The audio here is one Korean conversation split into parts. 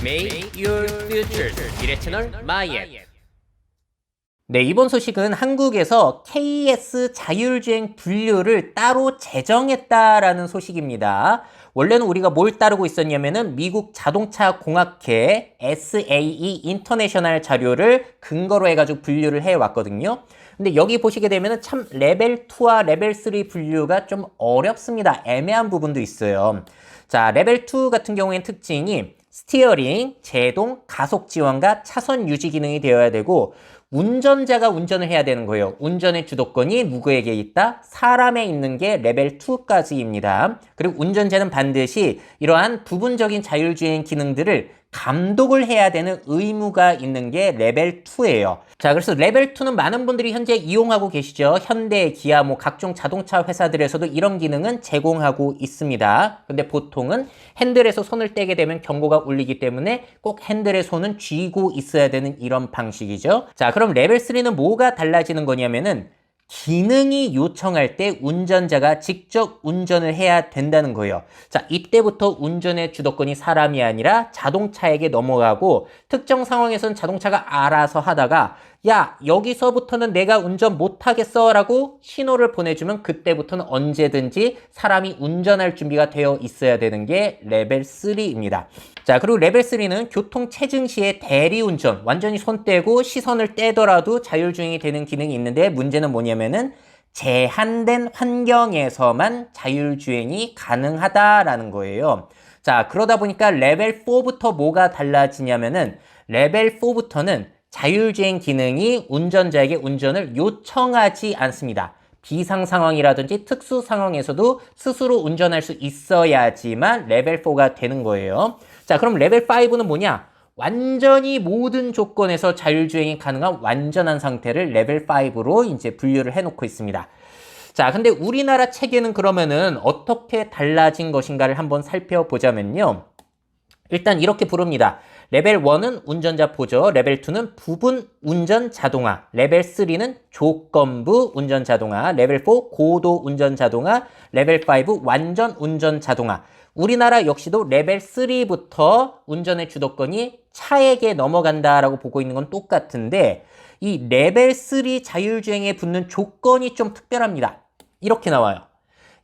Make your future 미래 채널 마이앱. 네, 이번 소식은 한국에서 KS 자율주행 분류를 따로 제정했다라는 소식입니다. 원래는 우리가 뭘 따르고 있었냐면은 미국 자동차 공학회 SAE 인터내셔널 자료를 근거로 해가지고 분류를 해왔거든요. 근데 여기 보시게 되면은 참 레벨 2와 레벨 3 분류가 좀 어렵습니다. 애매한 부분도 있어요. 자, 레벨 2 같은 경우에는 특징이 스티어링, 제동, 가속 지원과 차선 유지 기능이 되어야 되고 운전자가 운전을 해야 되는 거예요. 운전의 주도권이 누구에게 있다? 사람에 있는 게 레벨 2까지입니다. 그리고 운전자는 반드시 이러한 부분적인 자율주행 기능들을 감독을 해야 되는 의무가 있는 게 레벨 2예요. 자, 그래서 레벨 2는 많은 분들이 현재 이용하고 계시죠. 현대, 기아, 각종 자동차 회사들에서도 이런 기능은 제공하고 있습니다. 근데 보통은 핸들에서 손을 떼게 되면 경고가 울리기 때문에 꼭 핸들에 손은 쥐고 있어야 되는 이런 방식이죠. 자, 그럼 레벨 3는 뭐가 달라지는 거냐면은 기능이 요청할 때 운전자가 직접 운전을 해야 된다는 거예요. 자, 이때부터 운전의 주도권이 사람이 아니라 자동차에게 넘어가고 특정 상황에서는 자동차가 알아서 하다가 야, 여기서부터는 내가 운전 못하겠어 라고 신호를 보내주면 그때부터는 언제든지 사람이 운전할 준비가 되어 있어야 되는 게 레벨 3입니다. 자, 그리고 레벨 3는 교통 체증 시에 대리운전, 완전히 손 떼고 시선을 떼더라도 자율주행이 되는 기능이 있는데 문제는 뭐냐면은 제한된 환경에서만 자율주행이 가능하다라는 거예요. 자, 그러다 보니까 레벨 4부터 뭐가 달라지냐면은 레벨 4부터는 자율주행 기능이 운전자에게 운전을 요청하지 않습니다. 비상 상황이라든지 특수 상황에서도 스스로 운전할 수 있어야지만 레벨 4가 되는 거예요. 자, 그럼 레벨 5는 뭐냐? 완전히 모든 조건에서 자율주행이 가능한 완전한 상태를 레벨 5로 이제 분류를 해놓고 있습니다. 자, 근데 우리나라 체계는 그러면은 어떻게 달라진 것인가를 한번 살펴보자면요. 일단 이렇게 부릅니다. 레벨 1은 운전자 보조, 레벨 2는 부분 운전 자동화, 레벨 3는 조건부 운전 자동화, 레벨 4 고도 운전 자동화, 레벨 5 완전 운전 자동화. 우리나라 역시도 레벨 3부터 운전의 주도권이 차에게 넘어간다라고 보고 있는 건 똑같은데 이 레벨 3 자율주행에 붙는 조건이 좀 특별합니다. 이렇게 나와요.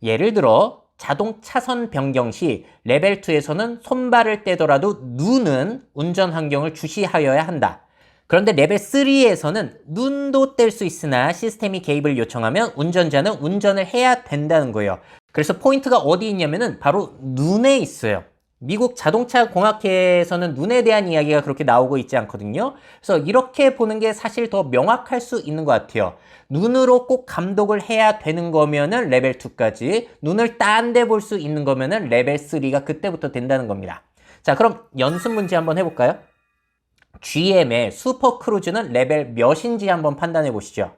예를 들어 자동 차선 변경 시 레벨 2에서는 손발을 떼더라도 눈은 운전 환경을 주시하여야 한다. 그런데 레벨 3에서는 눈도 뗄 수 있으나 시스템이 개입을 요청하면 운전자는 운전을 해야 된다는 거예요. 그래서 포인트가 어디 있냐면은 바로 눈에 있어요. 미국 자동차 공학회에서는 눈에 대한 이야기가 그렇게 나오고 있지 않거든요. 그래서 이렇게 보는 게 사실 더 명확할 수 있는 것 같아요. 눈으로 꼭 감독을 해야 되는 거면은 레벨 2까지, 눈을 딴 데 볼 수 있는 거면은 레벨 3가 그때부터 된다는 겁니다. 자, 그럼 연습 문제 한번 해볼까요? GM의 슈퍼크루즈는 레벨 몇인지 한번 판단해 보시죠.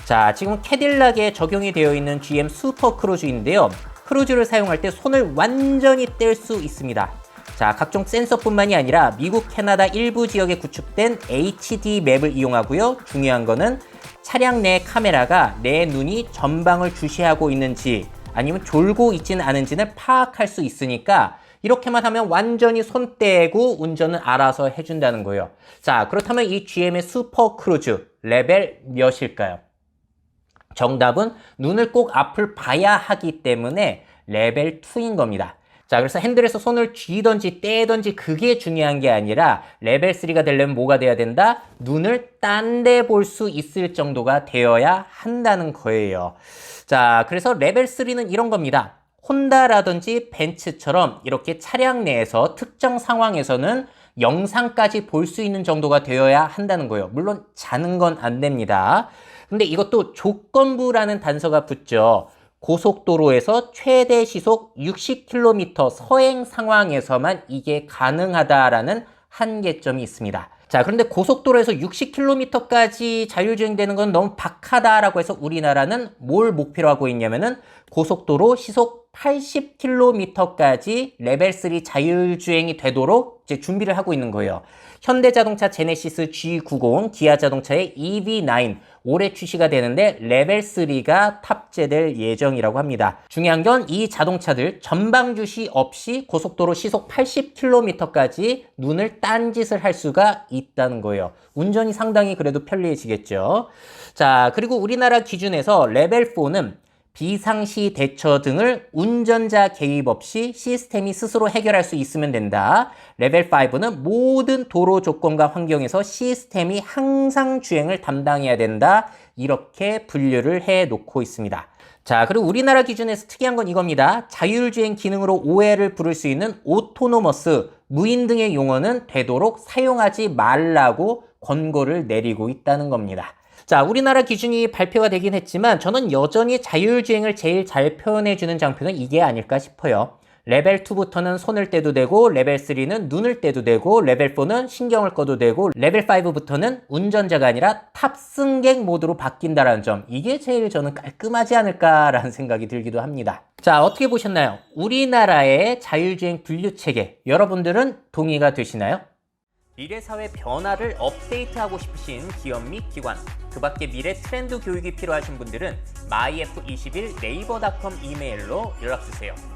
자, 지금 캐딜락에 적용이 되어 있는 GM 슈퍼크루즈인데요. 크루즈를 사용할 때 손을 완전히 뗄 수 있습니다. 자, 각종 센서뿐만이 아니라 미국, 캐나다 일부 지역에 구축된 HD 맵을 이용하고요. 중요한 거는 차량 내 카메라가 내 눈이 전방을 주시하고 있는지 아니면 졸고 있지는 않은지를 파악할 수 있으니까 이렇게만 하면 완전히 손 떼고 운전은 알아서 해준다는 거예요. 자, 그렇다면 이 GM의 슈퍼크루즈 레벨 몇일까요? 정답은 눈을 꼭 앞을 봐야 하기 때문에 레벨 2인 겁니다. 자, 그래서 핸들에서 손을 쥐던지 떼던지 그게 중요한 게 아니라 레벨 3가 되려면 뭐가 돼야 된다? 눈을 딴 데 볼 수 있을 정도가 되어야 한다는 거예요. 자, 그래서 레벨 3는 이런 겁니다. 혼다라든지 벤츠처럼 이렇게 차량 내에서 특정 상황에서는 영상까지 볼 수 있는 정도가 되어야 한다는 거예요. 물론 자는 건 안 됩니다. 근데 이것도 조건부라는 단서가 붙죠. 고속도로에서 최대 시속 60km 서행 상황에서만 이게 가능하다라는 한계점이 있습니다. 자, 그런데 고속도로에서 60km까지 자율주행되는 건 너무 박하다라고 해서 우리나라는 뭘 목표로 하고 있냐면은 고속도로 시속 80km까지 레벨 3 자율주행이 되도록 이제 준비를 하고 있는 거예요. 현대자동차 제네시스 G90, 기아자동차의 EV9, 올해 출시가 되는데 레벨 3가 탑재될 예정이라고 합니다. 중요한 건 이 자동차들 전방 주시 없이 고속도로 시속 80km까지 눈을 딴짓을 할 수가 있다는 거예요. 운전이 상당히 그래도 편리해지겠죠. 자, 그리고 우리나라 기준에서 레벨 4는 비상시 대처 등을 운전자 개입 없이 시스템이 스스로 해결할 수 있으면 된다. 레벨 5는 모든 도로 조건과 환경에서 시스템이 항상 주행을 담당해야 된다. 이렇게 분류를 해 놓고 있습니다. 자, 그리고 우리나라 기준에서 특이한 건 이겁니다. 자율주행 기능으로 오해를 부를 수 있는 오토노머스, 무인 등의 용어는 되도록 사용하지 말라고 권고를 내리고 있다는 겁니다. 자, 우리나라 기준이 발표가 되긴 했지만 저는 여전히 자율주행을 제일 잘 표현해주는 장표는 이게 아닐까 싶어요. 레벨 2부터는 손을 떼도 되고, 레벨 3는 눈을 떼도 되고, 레벨 4는 신경을 꺼도 되고, 레벨 5부터는 운전자가 아니라 탑승객 모드로 바뀐다는 점, 이게 제일 저는 깔끔하지 않을까라는 생각이 들기도 합니다. 자, 어떻게 보셨나요? 우리나라의 자율주행 분류체계, 여러분들은 동의가 되시나요? 미래사회 변화를 업데이트하고 싶으신 기업 및 기관, 그 밖에 미래 트렌드 교육이 필요하신 분들은 myf21 네이버닷컴 이메일로 연락주세요.